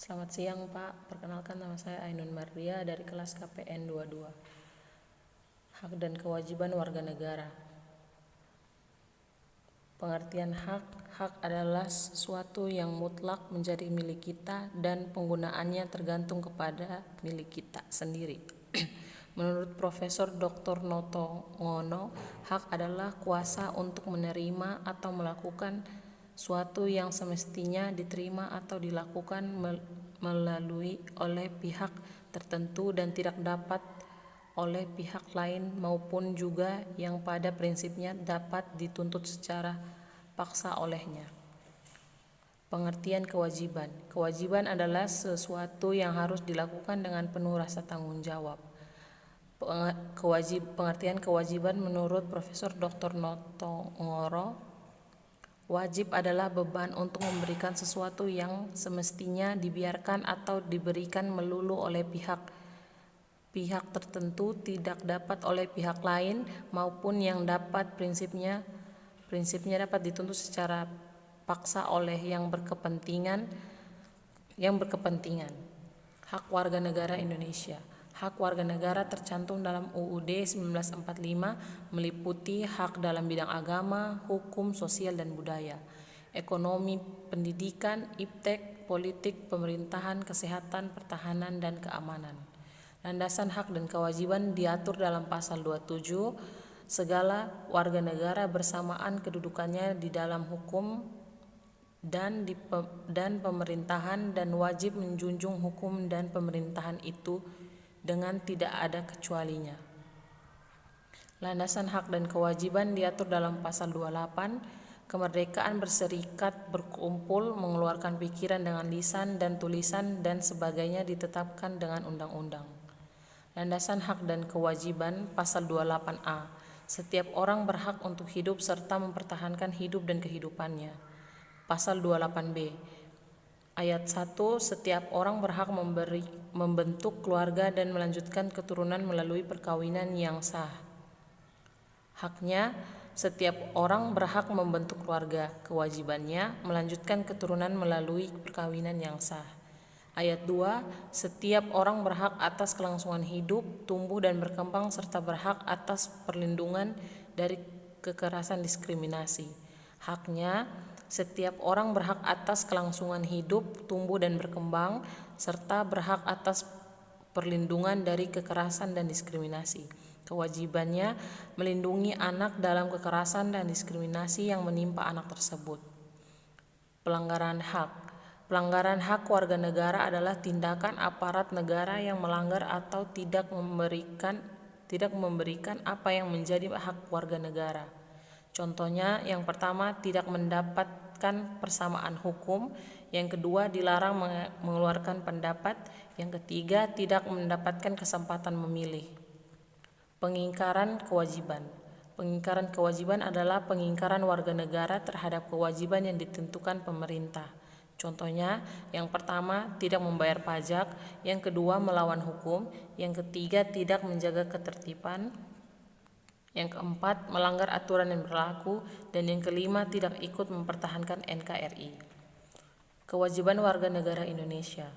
Selamat siang Pak, perkenalkan nama saya Ainun Mardia dari kelas KPN 22. Hak dan kewajiban warga negara. Pengertian hak, hak adalah sesuatu yang mutlak menjadi milik kita dan penggunaannya tergantung kepada milik kita sendiri. Menurut Profesor Dr. Noto Ngono, hak adalah kuasa untuk menerima atau melakukan suatu yang semestinya diterima atau dilakukan melalui oleh pihak tertentu dan tidak dapat oleh pihak lain maupun juga yang pada prinsipnya dapat dituntut secara paksa olehnya. Pengertian kewajiban. Kewajiban adalah sesuatu yang harus dilakukan dengan penuh rasa tanggung jawab. Pengertian kewajiban menurut Profesor Dr. Noto Ngoro, wajib adalah beban untuk memberikan sesuatu yang semestinya dibiarkan atau diberikan melulu oleh pihak tertentu, tidak dapat oleh pihak lain maupun yang dapat prinsipnya dapat dituntut secara paksa oleh yang berkepentingan. Hak warga negara Indonesia. Hak warga negara tercantum dalam UUD 1945 meliputi hak dalam bidang agama, hukum, sosial dan budaya, ekonomi, pendidikan, iptek, politik, pemerintahan, kesehatan, pertahanan dan keamanan. Landasan hak dan kewajiban diatur dalam pasal 27, segala warga negara bersamaan kedudukannya di dalam hukum dan pemerintahan dan wajib menjunjung hukum dan pemerintahan itu dengan tidak ada kecualinya. Landasan hak dan kewajiban diatur dalam pasal 28, kemerdekaan berserikat, berkumpul, mengeluarkan pikiran dengan lisan dan tulisan dan sebagainya ditetapkan dengan undang-undang. Landasan hak dan kewajiban pasal 28A, setiap orang berhak untuk hidup serta mempertahankan hidup dan kehidupannya. Pasal 28B, ayat 1, setiap orang berhak membentuk keluarga dan melanjutkan keturunan melalui perkawinan yang sah. Haknya, setiap orang berhak membentuk keluarga. Kewajibannya, melanjutkan keturunan melalui perkawinan yang sah. Ayat 2, setiap orang berhak atas kelangsungan hidup, tumbuh dan berkembang serta berhak atas perlindungan dari kekerasan diskriminasi. Haknya, setiap orang berhak atas kelangsungan hidup, tumbuh dan berkembang serta berhak atas perlindungan dari kekerasan dan diskriminasi. Kewajibannya melindungi anak dalam kekerasan dan diskriminasi yang menimpa anak tersebut. Pelanggaran hak. Pelanggaran hak warga negara adalah tindakan aparat negara yang melanggar atau tidak memberikan apa yang menjadi hak warga negara. Contohnya, yang pertama, tidak mendapatkan persamaan hukum, yang kedua, dilarang mengeluarkan pendapat, yang ketiga, tidak mendapatkan kesempatan memilih. Pengingkaran kewajiban. Pengingkaran kewajiban adalah pengingkaran warga negara terhadap kewajiban yang ditentukan pemerintah. Contohnya, yang pertama, tidak membayar pajak, yang kedua, melawan hukum, yang ketiga, tidak menjaga ketertiban, yang keempat, melanggar aturan yang berlaku, dan yang kelima, tidak ikut mempertahankan NKRI. Kewajiban warga negara Indonesia.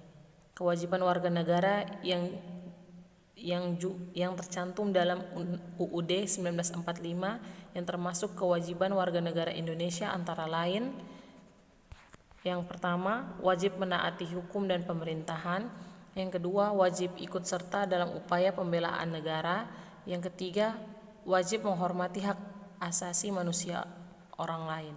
Kewajiban warga negara yang tercantum dalam UUD 1945 yang termasuk kewajiban warga negara Indonesia antara lain: yang pertama, wajib menaati hukum dan pemerintahan. Yang kedua, wajib ikut serta dalam upaya pembelaan negara. Yang ketiga, wajib menghormati hak asasi manusia orang lain.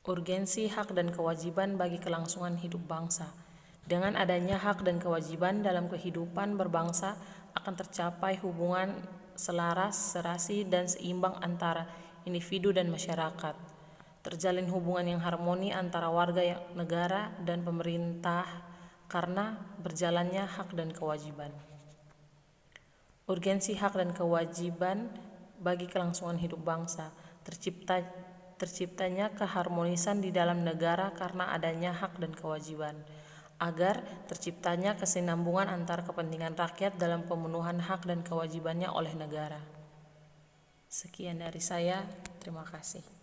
Urgensi hak dan kewajiban bagi kelangsungan hidup bangsa. Dengan adanya hak dan kewajiban dalam kehidupan berbangsa akan tercapai hubungan selaras, serasi, dan seimbang antara individu dan masyarakat. Terjalin hubungan yang harmoni antara warga negara dan pemerintah karena berjalannya hak dan kewajiban. Urgensi hak dan kewajiban bagi kelangsungan hidup bangsa. Terciptanya keharmonisan di dalam negara karena adanya hak dan kewajiban. agar terciptanya kesinambungan antara kepentingan rakyat dalam pemenuhan hak dan kewajibannya oleh negara. Sekian dari saya, terima kasih.